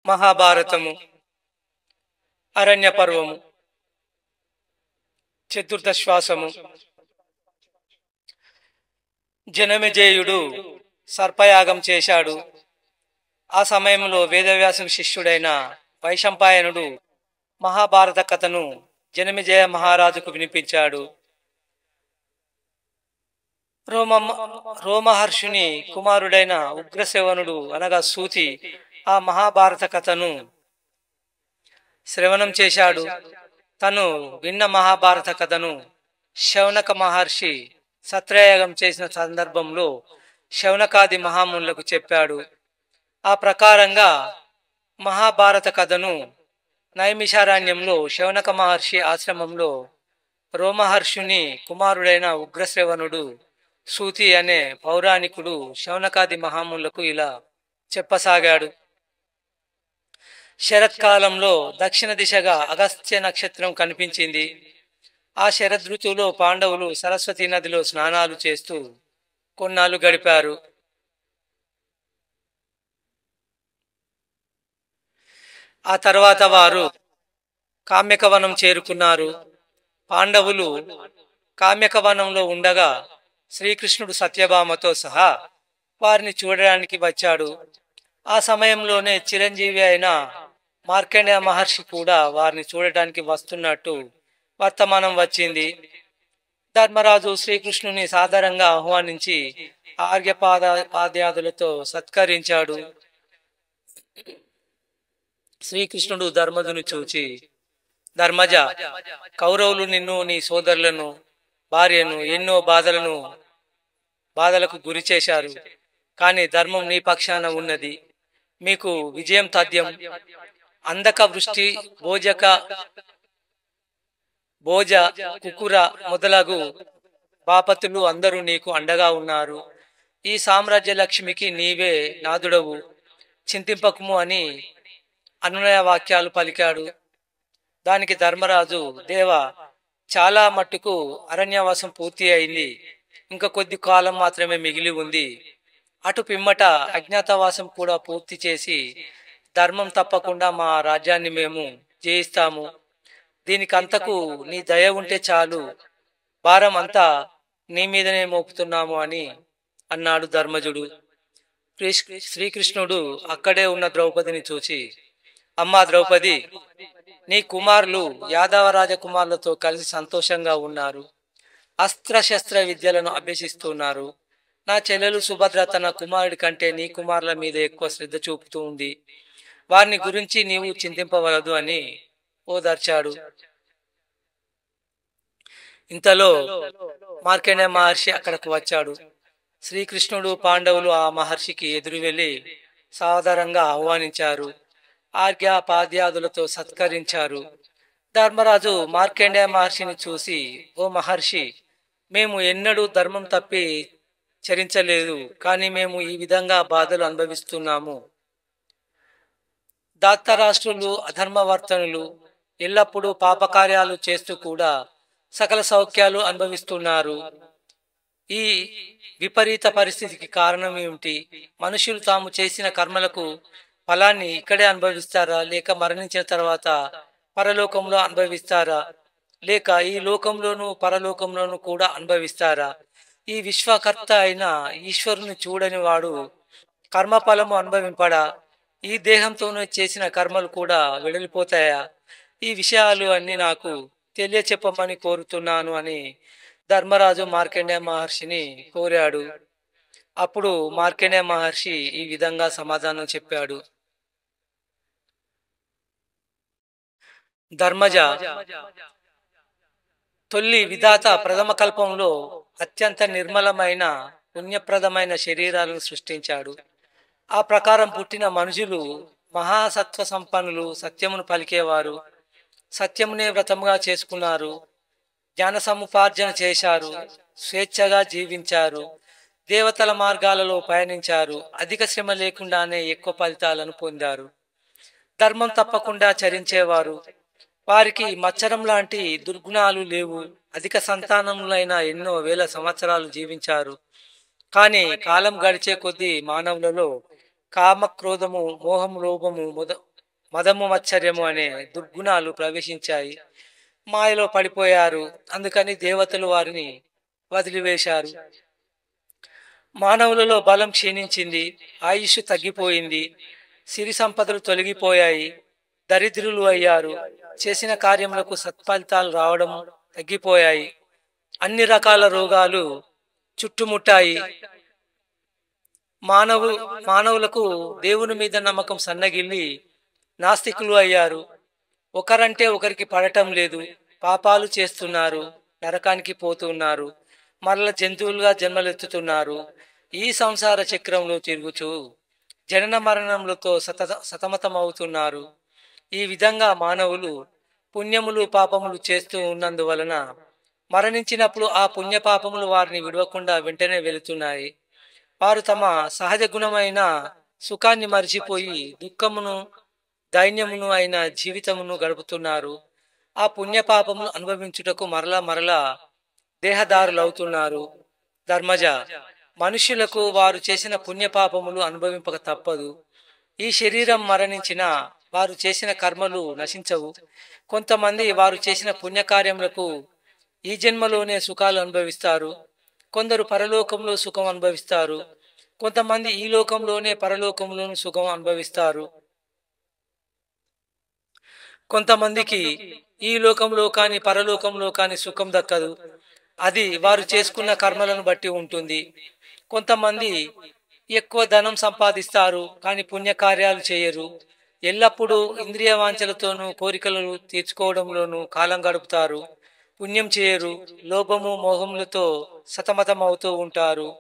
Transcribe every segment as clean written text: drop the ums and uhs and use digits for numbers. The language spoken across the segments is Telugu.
మహాభారతము, అరణ్య పర్వము, చతుర్థశ్వాసము. జనమేజయుడు సర్పయాగం చేశాడు. ఆ సమయంలో వేదవ్యాసుని శిష్యుడైన వైశంపాయనుడు మహాభారత కథను జనమేజయ మహారాజుకు వినిపించాడు. రోమహర్షుని కుమారుడైన ఉగ్రసేవనుడు అనగా సూతి ఆ మహాభారత కథను శ్రవణం చేశాడు. తను విన్న మహాభారత కథను శౌనక మహర్షి సత్రయాగం చేసిన సందర్భంలో శౌనకాది మహామునులకు చెప్పాడు. ఆ ప్రకారంగా మహాభారత కథను నైమిషారణ్యంలో శౌనక మహర్షి ఆశ్రమంలో రోమహర్షుని కుమారుడైన ఉగ్రశ్రవణుడు సూతి అనే పౌరాణికుడు శౌనకాది మహామునులకు ఇలా చెప్పసాగాడు. శరత్కాలంలో దక్షిణ దిశగా అగస్త్య నక్షత్రం కనిపించింది. ఆ శరదృతువులో పాండవులు సరస్వతీ నదిలో స్నానాలు చేస్తూ కొన్నాళ్ళు గడిపారు. ఆ తర్వాత వారు కామ్యకవనం చేరుకున్నారు. పాండవులు కామ్యకవనంలో ఉండగా శ్రీకృష్ణుడు సత్యభామతో సహా వారిని చూడడానికి వచ్చాడు. ఆ సమయంలోనే చిరంజీవి అయిన మార్కండేయ మహర్షి కూడా వారిని చూడటానికి వస్తున్నట్టు వర్తమానం వచ్చింది. ధర్మరాజు శ్రీకృష్ణుని సాదరంగా ఆహ్వానించి ఆర్ఘ్యపాద్యాదులతో సత్కరించాడు. శ్రీకృష్ణుడు ధర్మజుని చూచి, ధర్మజ, కౌరవులు నిన్ను, నీ సోదరులను, భార్యను ఎన్నో బాధలకు గురి చేశారు. కానీ ధర్మం నీ పక్షాన ఉన్నది. మీకు విజయం తథ్యం. అందక వృష్టి, భోజ, కుకుర మొదలగు బాపతులు అందరూ నీకు అండగా ఉన్నారు. ఈ సామ్రాజ్య లక్ష్మికి నీవే నాదుడవు, చింతింపకుము అని అనునయ వాక్యాలు పలికాడు. దానికి ధర్మరాజు, దేవ, చాలా మట్టుకు అరణ్యవాసం పూర్తి అయింది. ఇంకా కొద్ది కాలం మాత్రమే మిగిలి ఉంది. అటు పిమ్మట అజ్ఞాతవాసం కూడా పూర్తి చేసి ధర్మం తప్పకుండా మా రాజ్యాన్ని మేము జయిస్తాము. దీనికంతకు నీ దయ ఉంటే చాలు. భారం అంతా నీ మీదనే మోపుతున్నాము అని అన్నాడు ధర్మజుడు. శ్రీకృష్ణుడు అక్కడే ఉన్న ద్రౌపదిని చూచి, అమ్మా ద్రౌపది, నీ కుమారులు యాదవ రాజకుమారులతో కలిసి సంతోషంగా ఉన్నారు. అస్త్రశస్త్ర విద్యలను అభ్యసిస్తున్నారు. నా చెల్లెలు సుభద్ర తన కుమారుడి కంటే నీ కుమారుల మీద ఎక్కువ శ్రద్ధ చూపుతూ ఉంది. వారిని గురించి నీవు చింతింపవలదు అని ఓదార్చాడు. ఇంతలో మార్కండేయ మహర్షి అక్కడకు వచ్చాడు. శ్రీకృష్ణుడు, పాండవులు ఆ మహర్షికి ఎదురు వెళ్ళి సాదరంగా ఆహ్వానించారు. ఆర్ఘ్యపాద్యాదులతో సత్కరించారు. ధర్మరాజు మార్కండేయ మహర్షిని చూసి, ఓ మహర్షి, మేము ఎన్నడూ ధర్మం తప్పి చరించలేదు. కానీ మేము ఈ విధంగా బాధలు అనుభవిస్తున్నాము. దాత్తరాష్ట్రులు, అధర్మవర్తనులు ఎల్లప్పుడూ పాపకార్యాలు చేస్తూ కూడా సకల సౌఖ్యాలు అనుభవిస్తున్నారు. ఈ విపరీత పరిస్థితికి కారణం ఏమిటి? మనుషులు తాము చేసిన కర్మలకు ఫలాన్ని ఇక్కడే అనుభవిస్తారా, లేక మరణించిన తర్వాత పరలోకంలో అనుభవిస్తారా, లేక ఈ లోకంలోనూ పరలోకంలోనూ కూడా అనుభవిస్తారా? ఈ విశ్వకర్త అయిన ఈశ్వరుని చూడని వాడు కర్మఫలము అనుభవింపడా? ఈ దేహంతోనే చేసిన కర్మలు కూడా వెడలిపోతాయా? ఈ విషయాలు అన్ని నాకు తెలియచెప్పమని కోరుతున్నాను అని ధర్మరాజు మార్కండేయ మహర్షిని కోరాడు. అప్పుడు మార్కండేయ మహర్షి ఈ విధంగా సమాధానం చెప్పాడు. ధర్మజ, తొల్లి విధాత ప్రథమ కల్పంలో అత్యంత నిర్మలమైన పుణ్యప్రదమైన శరీరాలను సృష్టించాడు. ఆ ప్రకారం పుట్టిన మనుషులు మహాసత్వ సంపన్నులు, సత్యమును పలికేవారు, సత్యమునే వ్రతముగా చేసుకున్నారు, జ్ఞాన సముపార్జన చేశారు, స్వేచ్ఛగా జీవించారు, దేవతల మార్గాలలో పయనించారు, అధిక శ్రమ లేకుండానే ఎక్కువ ఫలితాలను పొందారు. ధర్మం తప్పకుండా చరించేవారు. వారికి మచ్చరం లాంటి దుర్గుణాలు లేవు. అధిక సంతానములైన ఎన్నో వేల సంవత్సరాలు జీవించారు. కానీ కాలం గడిచే కొద్దీ మానవులలో కామ, క్రోధము, మోహము, లోభము మదము మత్సర్యము అనే దుర్గుణాలు ప్రవేశించాయి. మాయలో పడిపోయారు. అందుకని దేవతలు వారిని వదిలివేశారు. మానవులలో బలం క్షీణించింది. ఆయుష్ తగ్గిపోయింది. సిరి సంపదలు తొలగిపోయాయి. దరిద్రులు అయ్యారు. చేసిన కార్యములకు సత్ఫలితాలు రావడం తగ్గిపోయాయి. అన్ని రకాల రోగాలు చుట్టుముట్టాయి. మానవులకు దేవుని మీద నమ్మకం సన్నగిల్లి నాస్తికులు అయ్యారు. ఒకరంటే ఒకరికి పడటం లేదు. పాపాలు చేస్తున్నారు. నరకానికి పోతున్నారు. మరల జంతువులుగా జన్మలెత్తుతున్నారు. ఈ సంసార చక్రంలో తిరుగుతూ జనన మరణములతో సతమతమవుతున్నారు. ఈ విధంగా మానవులు పుణ్యములు పాపములు చేస్తూ ఉన్నందువలన మరణించినప్పుడు ఆ పుణ్యపాపములు వారిని విడవకుండా వెంటనే వెళుతున్నాయి. వారు తమ సహజ గుణమైన సుఖాన్ని మరిచిపోయి దుఃఖమును దైన్యమును అయిన జీవితమును గడుపుతున్నారు. ఆ పుణ్యపాపములు అనుభవించుటకు మరలా దేహదారులవుతున్నారు. ధర్మజ, మనుష్యులకు వారు చేసిన పుణ్యపాపములు అనుభవింపక తప్పదు. ఈ శరీరం మరణించిన వారు చేసిన కర్మలు నశించవు. కొంతమంది వారు చేసిన పుణ్యకార్యములకు ఈ జన్మలోనే సుఖాలు అనుభవిస్తారు. కొందరు పరలోకంలో సుఖం అనుభవిస్తారు. కొంతమంది ఈ లోకంలోనే పరలోకంలోనూ సుఖం అనుభవిస్తారు. కొంతమందికి ఈ లోకంలో కానీ పరలోకంలో కానీ సుఖం దక్కదు. అది వారు చేసుకున్న కర్మలను బట్టి ఉంటుంది. కొంతమంది ఎక్కువ ధనం సంపాదిస్తారు కానీ పుణ్యకార్యాలు చేయరు. ఎల్లప్పుడూ ఇంద్రియ వాంఛలతోనూ కోరికలను తీర్చుకోవడంలోనూ కాలం గడుపుతారు. పుణ్యం చేయరు. లోభము మోహములతో సతమతమవుతూ ఉంటారు.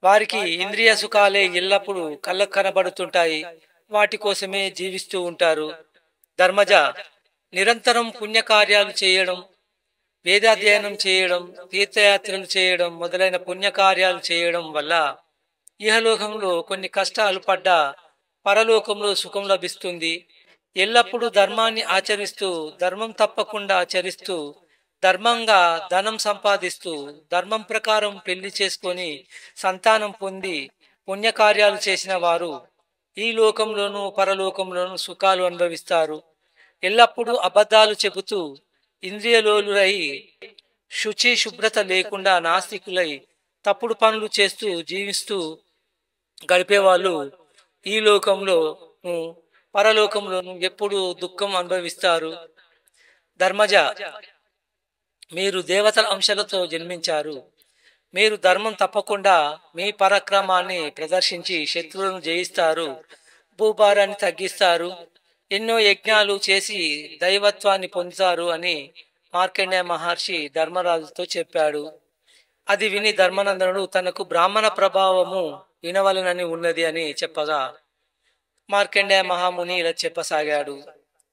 వారికి ఇంద్రియ సుఖాలే ఎల్లప్పుడూ కళ్ళకు కనబడుతుంటాయి. వాటి కోసమే జీవిస్తూ ఉంటారు. ధర్మజ, నిరంతరం పుణ్యకార్యాలు చేయడం, వేదాధ్యయనం చేయడం, తీర్థయాత్రలు చేయడం మొదలైన పుణ్యకార్యాలు చేయడం వల్ల ఇహలోకంలో కొన్ని కష్టాలు పడ్డా పరలోకంలో సుఖం లభిస్తుంది. ఎల్లప్పుడూ ధర్మాన్ని ఆచరిస్తూ, ధర్మం తప్పకుండా ఆచరిస్తూ, ధర్మంగా ధనం సంపాదిస్తూ, ధర్మం ప్రకారం పెళ్లి చేసుకొని సంతానం పొంది పుణ్యకార్యాలు చేసిన వారు ఈ లోకంలోనూ పరలోకంలోనూ సుఖాలు అనుభవిస్తారు. ఎల్లప్పుడూ అబద్ధాలు చెబుతూ ఇంద్రియలోలురై శుచి శుభ్రత లేకుండా నాస్తికులై తప్పుడు పనులు చేస్తూ జీవిస్తూ గడిపేవాళ్ళు ఈ లోకంలోనూ పరలోకంలోనూ ఎప్పుడు దుఃఖం అనుభవిస్తారు. ధర్మజ, మీరు దేవతల అంశాలతో జన్మించారు. మీరు ధర్మం తప్పకుండా మీ పరాక్రమాన్ని ప్రదర్శించి శత్రువులను జయిస్తారు. భూభారాన్ని తగ్గిస్తారు. ఎన్నో యజ్ఞాలు చేసి దైవత్వాన్ని పొందుతారు అని మార్కండేయ మహర్షి ధర్మరాజుతో చెప్పాడు. అది విని ధర్మనందనుడు తనకు బ్రాహ్మణ ప్రభావము వినవలనని ఉన్నది అని చెప్పగా మార్కండేయ మహాముని ఇలా చెప్పసాగాడు.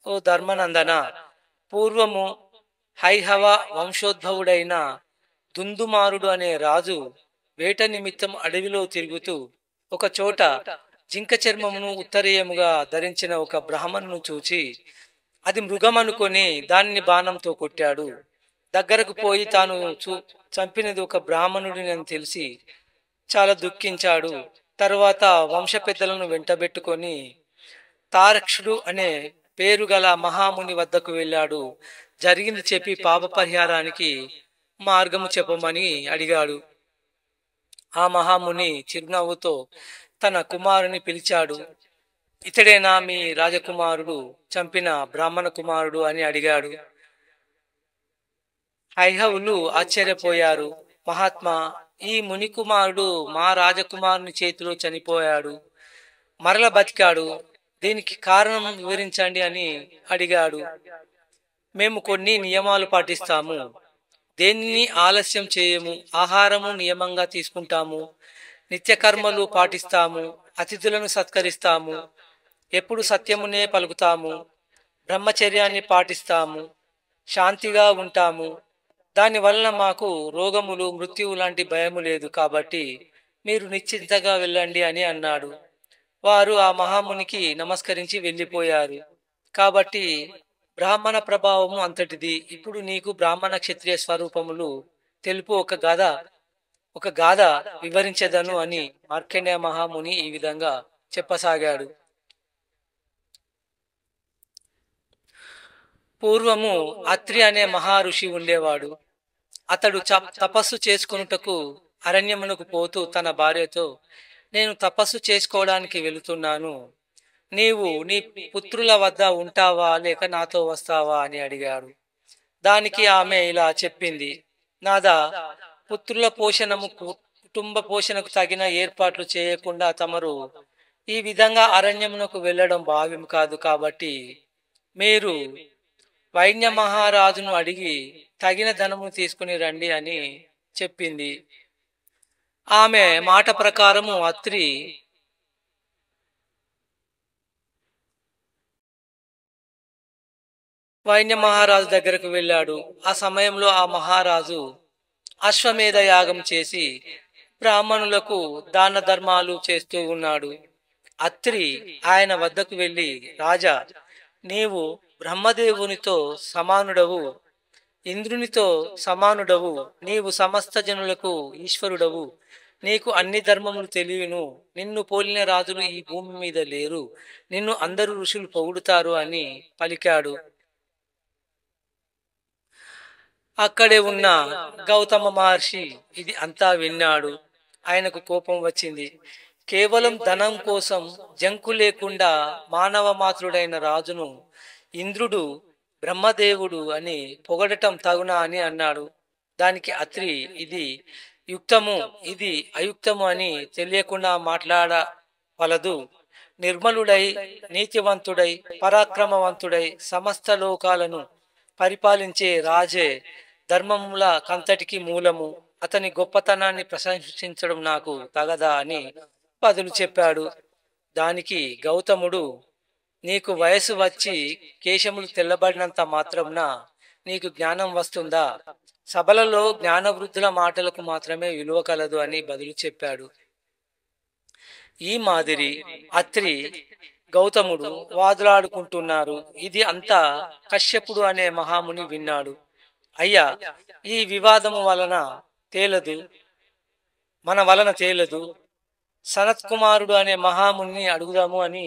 ఓ ధర్మనందన, పూర్వము హైహవ వంశోద్భవుడైన దుందుమారుడు అనే రాజు వేట నిమిత్తం అడవిలో తిరుగుతూ ఒక చోట జింక చర్మమును ఉత్తరీయముగా ధరించిన ఒక బ్రాహ్మణును చూచి అది మృగం అనుకొని దానిని బాణంతో కొట్టాడు. దగ్గరకు పోయి తాను చంపినది ఒక బ్రాహ్మణుడిని అని తెలిసి చాలా దుఃఖించాడు. తరువాత వంశ పెద్దలను వెంటబెట్టుకొని తారక్షుడు అనే పేరు గల మహాముని వద్దకు వెళ్ళాడు. జరిగింది చెప్పి పాప పరిహారానికి మార్గము చెప్పమని అడిగాడు. ఆ మహాముని చిరునవ్వుతో తన కుమారుని పిలిచాడు. ఇతడేనా మీ రాజకుమారుడు చంపిన బ్రాహ్మణ కుమారుడు అని అడిగాడు. హైహవులు ఆశ్చర్యపోయారు. మహాత్మా, ఈ ముని కుమారుడు మా రాజకుమారుని చేతిలో చనిపోయాడు, మరల బతికాడు. దీనికి కారణం వివరించండి అని అడిగాడు. మేము కొన్ని నియమాలు పాటిస్తాము. దేనిని ఆలస్యం చేయము. ఆహారము నియమంగా తీసుకుంటాము. నిత్యకర్మలు పాటిస్తాము. అతిథులను సత్కరిస్తాము. ఎప్పుడు సత్యమునే పలుకుతాము. బ్రహ్మచర్యాన్ని పాటిస్తాము. శాంతిగా ఉంటాము. దానివలన మాకు రోగములు మృత్యువు లాంటి భయము లేదు. కాబట్టి మీరు నిశ్చింతగా వెళ్ళండి అని అన్నాడు. వారు ఆ మహామునికి నమస్కరించి వెళ్ళిపోయారు. కాబట్టి బ్రాహ్మణ ప్రభావము అంతటిది. ఇప్పుడు నీకు బ్రాహ్మణ క్షత్రియ స్వరూపములు తెలుపు ఒక గాథ వివరించెదను అని మార్కండేయ మహాముని ఈ విధంగా చెప్పసాగాడు. పూర్వము అత్రి అనే మహర్షి ఉండేవాడు. అతడు తపస్సు చేసుకొనుటకు అరణ్యమునకు పోతూ తన భార్యతో, నేను తపస్సు చేసుకోవడానికి వెళుతున్నాను, నీవు నీ పుత్రుల వద్ద ఉంటావా లేక నాతో వస్తావా అని అడిగాడు. దానికి ఆమె ఇలా చెప్పింది, నాదా, పుత్రుల పోషణము కుటుంబ పోషణకు తగిన ఏర్పాట్లు చేయకుండా తమరు ఈ విధంగా అరణ్యమునకు వెళ్ళడం భావ్యం కాదు. కాబట్టి మీరు వైన్య మహారాజును అడిగి తగిన ధనము తీసుకుని రండి అని చెప్పింది. ఆమె మాట ప్రకారము అత్రి వైన్య మహారాజు దగ్గరకు వెళ్ళాడు. ఆ సమయంలో ఆ మహారాజు అశ్వమేధ యాగం చేసి బ్రాహ్మణులకు దాన ధర్మాలు చేస్తూ ఉన్నాడు. అత్రి ఆయన వద్దకు వెళ్ళి, రాజా, నీవు బ్రహ్మదేవునితో సమానుడవు, ఇంద్రునితో సమానుడవు, నీవు సమస్త జనులకు ఈశ్వరుడవు, నీకు అన్ని ధర్మములు తెలియను, నిన్ను పోలిన రాజులు ఈ భూమి మీద లేరు, నిన్ను అందరూ ఋషులు పొగుడుతారు అని పలికాడు. అక్కడే ఉన్న గౌతమ మహర్షి ఇది అంతా విన్నాడు. ఆయనకు కోపం వచ్చింది. కేవలం ధనం కోసం జంకు లేకుండా మానవ మాతృడైన రాజును ఇంద్రుడు బ్రహ్మదేవుడు అని పొగడటం తగునా అని అన్నాడు. దానికి అత్రి ఇది యుక్తము, ఇది అయుక్తము అని తెలియకుండా మాట్లాడవలదు. నిర్మలుడై, నీతివంతుడై, పరాక్రమవంతుడై సమస్త లోకాలను పరిపాలించే రాజే ధర్మముల కంతటికి మూలము. అతని గొప్పతనాన్ని ప్రశంసించడం నాకు తగదా అని బదులు చెప్పాడు. దానికి గౌతముడు, నీకు వయసు వచ్చి కేశములు తెల్లబడినంత మాత్రమున నీకు జ్ఞానం వస్తుందా? సభలలో జ్ఞానవృద్ధుల మాటలకు మాత్రమే విలువ కలదు అని బదులు చెప్పాడు. ఈ మాదిరి అత్రి గౌతముడు వాదులాడుకుంటున్నారు. ఇది అంతా కశ్యపుడు అనే మహాముని విన్నాడు. అయ్యా, ఈ వివాదము మన వలన తేలదు, సనత్ కుమారుడు అనే మహాముని అడుగుదాము అని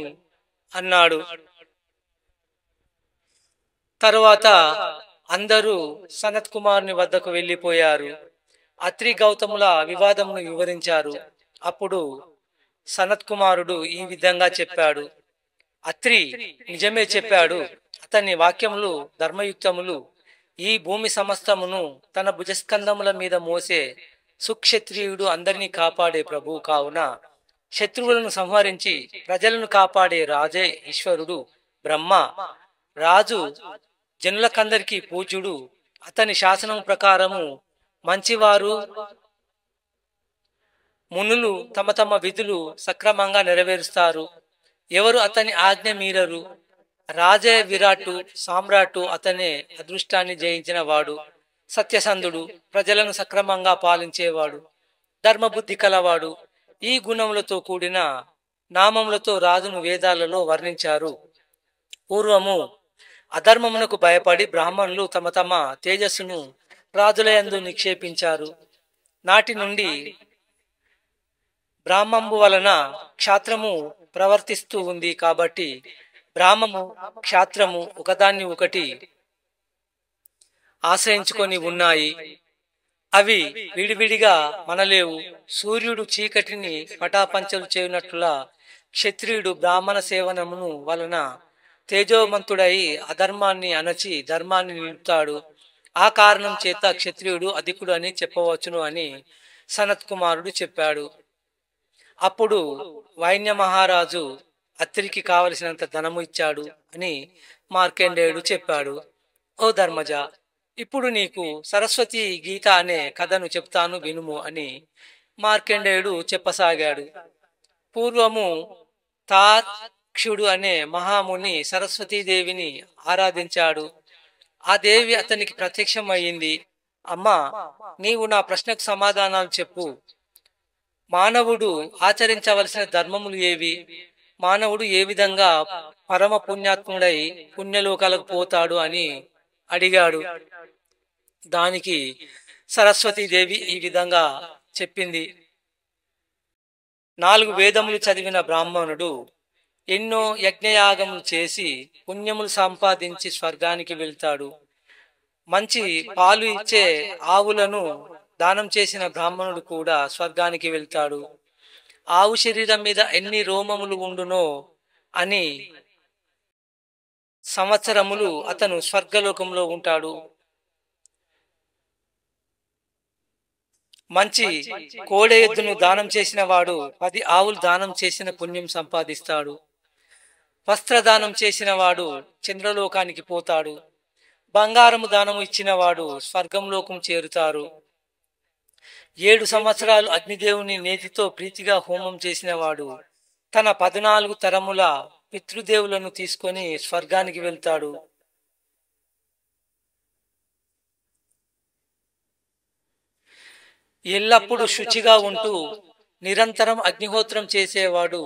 అన్నాడు. తరువాత అందరూ సనత్ కుమారుని వద్దకు వెళ్ళిపోయారు. అత్రి గౌతముల వివాదమును వివరించారు. అప్పుడు సనత్ కుమారుడు ఈ విధంగా చెప్పాడు. అత్రి నిజమే చెప్పాడు. అతని వాక్యములు ధర్మయుక్తములు. ఈ భూమి సమస్తమును తన భుజస్కంధముల మీద మోసే సుక్షత్రియుడు అందరినీ కాపాడే ప్రభు కావున శత్రువులను సంహరించి ప్రజలను కాపాడే రాజే ఈశ్వరుడు బ్రహ్మ. రాజు జనులకందరికీ పూజ్యుడు. అతని శాసనం ప్రకారము మంచివారు మునులు తమ తమ విధులు సక్రమంగా నెరవేరుస్తారు. ఎవరు అతని ఆజ్ఞ మీరరు. రాజే విరాటు సామ్రాటు, అతనే అదృష్టాన్ని జయించిన వాడు, సత్యసంధుడు, ప్రజలను సక్రమంగా పాలించేవాడు, ధర్మబుద్ధి కలవాడు. ఈ గుణములతో కూడిన నామములతో రాజును వేదాలలో వర్ణించారు. పూర్వము అధర్మమునకు భయపడి బ్రాహ్మణులు తమ తమ తేజస్సును రాజులయందు నిక్షేపించారు. నాటి నుండి బ్రాహ్మంబు వలన క్షాత్రము ప్రవర్తిస్తూ ఉంది. కాబట్టి బ్రాహ్మము క్షాత్రము ఒకదాన్ని ఒకటి ఆశ్రయించుకొని ఉన్నాయి. అవి విడివిడిగా మనలేవు. సూర్యుడు చీకటిని పటాపంచలు చేయునట్లుగా క్షత్రియుడు బ్రాహ్మణ సేవనమును వలన తేజోమంతుడై అధర్మాన్ని అణచి ధర్మాన్ని నిలుపుతాడు. ఆ కారణం చేత క్షత్రియుడు అధికుడు అని చెప్పవచ్చును అని సనత్ కుమారుడు చెప్పాడు. అప్పుడు వైన్య మహారాజు అత్రికి కావలసినంత ధనము ఇచ్చాడు అని మార్కండేయుడు చెప్పాడు. ఓ ధర్మజ, ఇప్పుడు నీకు సరస్వతి గీత అనే కథను చెప్తాను వినుము అని మార్కండేయుడు చెప్పసాగాడు. పూర్వము తార్క్షుడు అనే మహాముని సరస్వతీదేవిని ఆరాధించాడు. ఆ దేవి అతనికి ప్రత్యక్షం అయ్యింది. అమ్మా, నీవు నా ప్రశ్నకు సమాధానాలు చెప్పు. మానవుడు ఆచరించవలసిన ధర్మములు ఏవి? మానవుడు ఏ విధంగా పరమ పుణ్యాత్ముడై పుణ్యలోకాలకు పోతాడు అని అడిగాడు. దానికి సరస్వతీదేవి ఈ విధంగా చెప్పింది. 4 వేదములు చదివిన బ్రాహ్మణుడు ఎన్నో యజ్ఞయాగములు చేసి పుణ్యములు సంపాదించి స్వర్గానికి వెళ్తాడు. మంచి పాలు ఇచ్చే ఆవులను దానం చేసిన బ్రాహ్మణుడు కూడా స్వర్గానికి వెళ్తాడు. ఆవు శరీరం మీద ఎన్ని రోమములు ఉండునో అని సంవత్సరములు అతను స్వర్గలోకంలో ఉంటాడు. మంచి కోడె ఎద్దును దానం చేసిన వాడు 10 ఆవులు దానం చేసిన పుణ్యం సంపాదిస్తాడు. వస్త్రదానం చేసిన వాడు చంద్రలోకానికి పోతాడు. బంగారము దానము ఇచ్చిన వాడు స్వర్గంలోకం చేరుతారు. 7 సంవత్సరాలు అగ్నిదేవుని నేతితో ప్రీతిగా హోమం చేసిన వాడు తన 14 తరముల పితృదేవులను తీసుకొని స్వర్గానికి వెళ్తాడు. ఎల్లప్పుడూ శుచిగా ఉంటూ నిరంతరం అగ్నిహోత్రం చేసేవాడు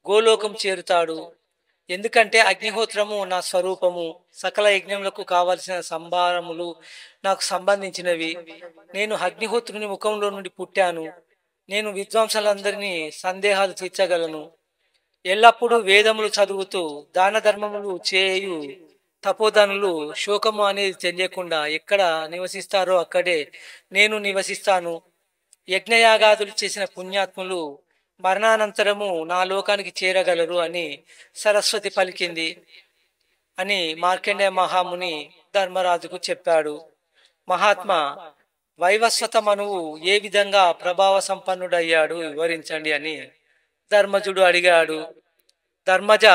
గోలోకం చేరుతాడు. ఎందుకంటే అగ్నిహోత్రము నా స్వరూపము, సకల యజ్ఞములకు కావలసిన సంభారములు నాకు సంబంధించినవి. నేను అగ్నిహోత్రుని ముఖంలో నుండి పుట్టాను. నేను విద్వాంసులందరినీ సందేహాలు తీర్చగలను. ఎల్లప్పుడూ వేదములు చదువుతూ దాన ధర్మములు చేయు తపోధనులు శోకము అనేది తెలియకుండా ఎక్కడ నివసిస్తారో అక్కడే నేను నివసిస్తాను. యజ్ఞయాగాదులు చేసిన పుణ్యాత్ములు మరణానంతరము నా లోకానికి చేరగలరు అని సరస్వతి పలికింది అని మార్కండేయ మహాముని ధర్మరాజుకు చెప్పాడు. మహాత్మా వైవస్వత మనువు ఏ విధంగా ప్రభావ సంపన్నుడయ్యాడు వివరించండి అని ధర్మజుడు అడిగాడు. ధర్మజ,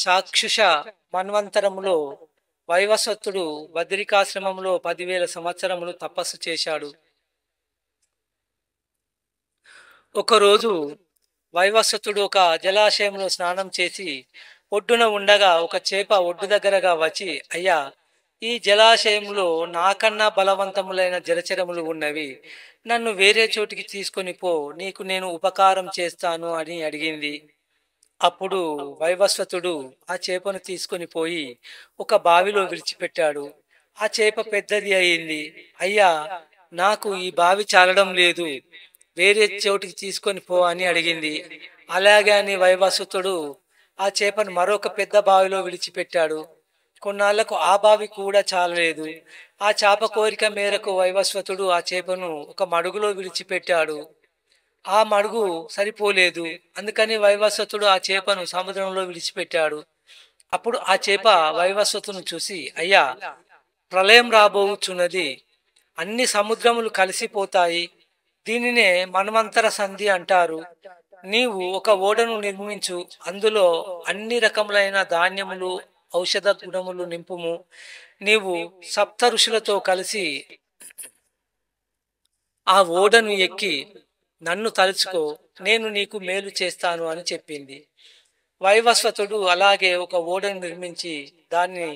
చాక్షుష మన్వంతరములో వైవస్వతుడు బద్రికాశ్రమంలో 10,000 సంవత్సరములు తపస్సు చేశాడు. ఒకరోజు వైవస్వతుడు ఒక జలాశయంలో స్నానం చేసి ఒడ్డున ఉండగా ఒక చేప ఒడ్డు దగ్గరగా వచ్చి, అయ్యా, ఈ జలాశయంలో నాకన్నా బలవంతములైన జలచరములు ఉన్నవి, నన్ను వేరే చోటికి తీసుకొని పో, నీకు నేను ఉపకారం చేస్తాను అని అడిగింది. అప్పుడు వైవస్వతుడు ఆ చేపను తీసుకొని పోయి ఒక బావిలో విడిచిపెట్టాడు. ఆ చేప పెద్దది అయింది. అయ్యా, నాకు ఈ బావి చాలడం లేదు, వేరే చోటికి తీసుకొని పో అని అడిగింది. అలాగే అని వైవస్వతుడు ఆ చేపను మరొక పెద్ద బావిలో విడిచిపెట్టాడు. కొన్నాళ్లకు ఆ బావి కూడా చాలలేదు. ఆ చేప కోరిక మేరకు వైవస్వతుడు ఆ చేపను ఒక మడుగులో విడిచిపెట్టాడు. ఆ మడుగు సరిపోలేదు. అందుకని వైవస్వతుడు ఆ చేపను సముద్రంలో విడిచిపెట్టాడు. అప్పుడు ఆ చేప వైవస్వతును చూసి, అయ్యా, ప్రళయం రాబోచున్నది, అన్ని సముద్రములు కలిసిపోతాయి, దీనినే మన్వంతర సంధి అంటారు. నీవు ఒక ఓడను నిర్మించు, అందులో అన్ని రకములైన ధాన్యములు, ఔషధ గుణములు నింపుము. నీవు సప్త ఋషులతో కలిసి ఆ ఓడను ఎక్కి నన్ను తలుచుకో, నేను నీకు మేలు చేస్తాను అని చెప్పింది. వైవస్వతుడు అలాగే ఒక ఓడను నిర్మించి దాన్ని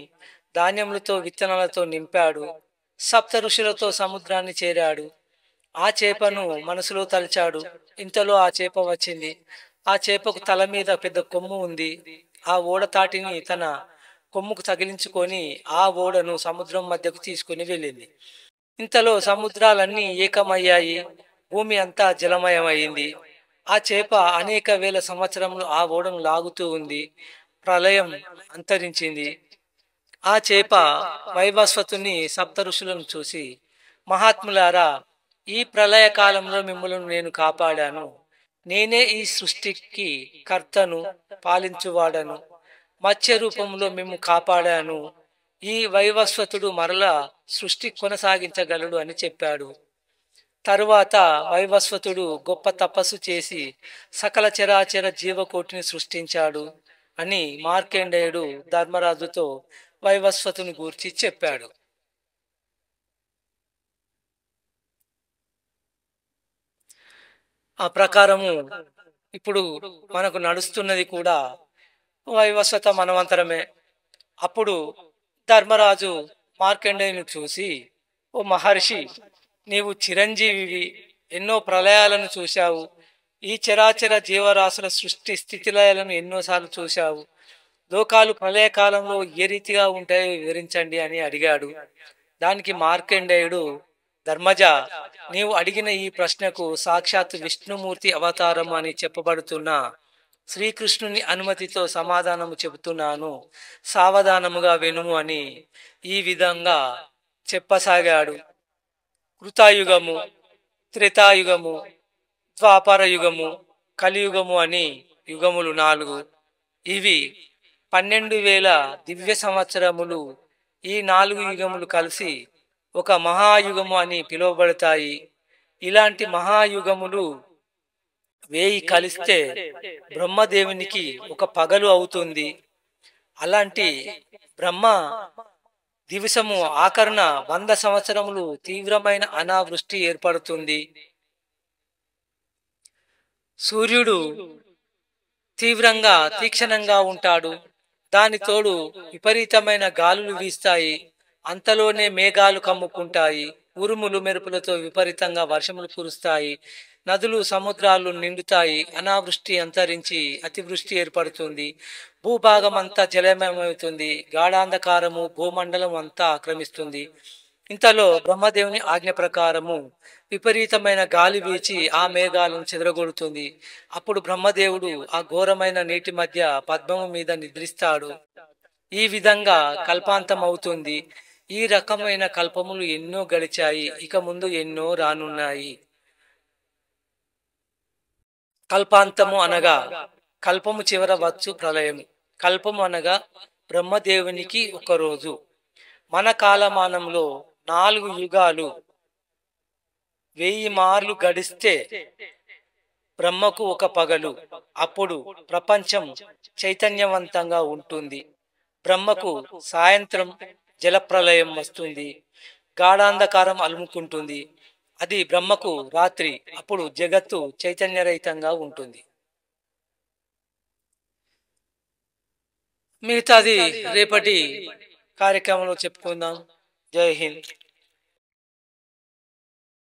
ధాన్యములతో విత్తనాలతో నింపాడు. సప్త ఋషులతో సముద్రాన్ని చేరాడు. ఆ చేపను మనసులో తలిచాడు. ఇంతలో ఆ చేప వచ్చింది. ఆ చేపకు తల మీద పెద్ద కొమ్ము ఉంది. ఆ ఓడ తాటిని తన కొమ్ముకు తగిలించుకొని ఆ ఓడను సముద్రం మధ్యకు తీసుకుని వెళ్ళింది. ఇంతలో సముద్రాలన్నీ ఏకమయ్యాయి. భూమి అంతా జలమయమైంది. ఆ చేప అనేక వేల సంవత్సరములు ఆ ఓడను లాగుతూ ఉంది. ప్రళయం అంతరించింది. ఆ చేప వైవస్వతుని సప్త ఋషులను చూసి, మహాత్ములారా, ఈ ప్రళయ కాలంలో మిమ్మల్ని నేను కాపాడాను. నేనే ఈ సృష్టికి కర్తను, పాలించువాడను. మత్స్య రూపంలో మేము కాపాడాను. ఈ వైవస్వతుడు మరలా సృష్టి కొనసాగించగలడు అని చెప్పాడు. తరువాత వైవస్వతుడు గొప్ప తపస్సు చేసి సకల చరాచర జీవకోటిని సృష్టించాడు అని మార్కండేయుడు ధర్మరాజుతో వైవస్వతుని గూర్చి చెప్పాడు. ఆ ప్రకారము ఇప్పుడు మనకు నడుస్తున్నది కూడా వైవస్వత మనవంతరమే. అప్పుడు ధర్మరాజు మార్కండేయుని చూసి, ఓ మహర్షి, నీవు చిరంజీవివి, ఎన్నో ప్రళయాలను చూశావు, ఈ చరాచర జీవరాశుల సృష్టి స్థితిలయాలను ఎన్నోసార్లు చూశావు. లోకాలు ప్రళయకాలంలో ఏ రీతిగా ఉంటాయో వివరించండి అని అడిగాడు. దానికి మార్కండేయుడు, ధర్మజ, నీవు అడిగిన ఈ ప్రశ్నకు సాక్షాత్ విష్ణుమూర్తి అవతారం అని చెప్పబడుతున్న శ్రీకృష్ణుని అనుమతితో సమాధానము చెబుతున్నాను, సావధానముగా వినుము అని ఈ విధంగా చెప్పసాగాడు. కృతాయుగము, త్రేతాయుగము, ద్వాపర యుగము, కలియుగము అని యుగములు 4. ఇవి 12,000 దివ్య సంవత్సరములు. ఈ 4 యుగములు కలిసి ఒక మహాయుగము అని పిలువబడతాయి. ఇలాంటి మహాయుగములు 1000 కలిస్తే బ్రహ్మదేవునికి ఒక పగలు అవుతుంది. అలాంటి బ్రహ్మ దివసము ఆఖరణ 100 సంవత్సరములు తీవ్రమైన అనావృష్టి ఏర్పడుతుంది. సూర్యుడు తీవ్రంగా తీక్షణంగా ఉంటాడు. దాని తోడు విపరీతమైన గాలులు వీస్తాయి. అంతలోనే మేఘాలు కమ్ముకుంటాయి. ఉరుములు మెరుపులతో విపరీతంగా వర్షములు కురుస్తాయి. నదులు సముద్రాలు నిండుతాయి. అనావృష్టి అంతరించి అతివృష్టి ఏర్పడుతుంది. భూభాగం అంతా జలమయమవుతుంది. గాఢాంధకారము భూమండలం అంతా ఆక్రమిస్తుంది. ఇంతలో బ్రహ్మదేవుని ఆజ్ఞ ప్రకారము విపరీతమైన గాలి వీచి ఆ మేఘాలను చెదరగొడుతుంది. అప్పుడు బ్రహ్మదేవుడు ఆ ఘోరమైన నీటి మధ్య పద్మము మీద నిద్రిస్తాడు. ఈ విధంగా కల్పాంతం అవుతుంది. ఈ రకమైన కల్పములు ఎన్నో గడిచాయి. ఇక ముందు ఎన్నో రానున్నాయి. కల్పాంతము అనగా కల్పము చివర వచ్చు ప్రళయము. కల్పము అనగా బ్రహ్మదేవునికి ఒక రోజు. మన కాలమానంలో 4 యుగాలు 1000 మార్లు గడిస్తే బ్రహ్మకు ఒక పగలు. అప్పుడు ప్రపంచం చైతన్యవంతంగా ఉంటుంది. బ్రహ్మకు సాయంత్రం జలప్రలయం వస్తుంది. గాఢాంధకారం అలుముకుంటుంది. అది బ్రహ్మకు రాత్రి. అప్పుడు జగత్తు చైతన్యరహితంగా ఉంటుంది. మిగతాది రేపటి కార్యక్రమంలో చెప్పుకుందాం. జై హింద్.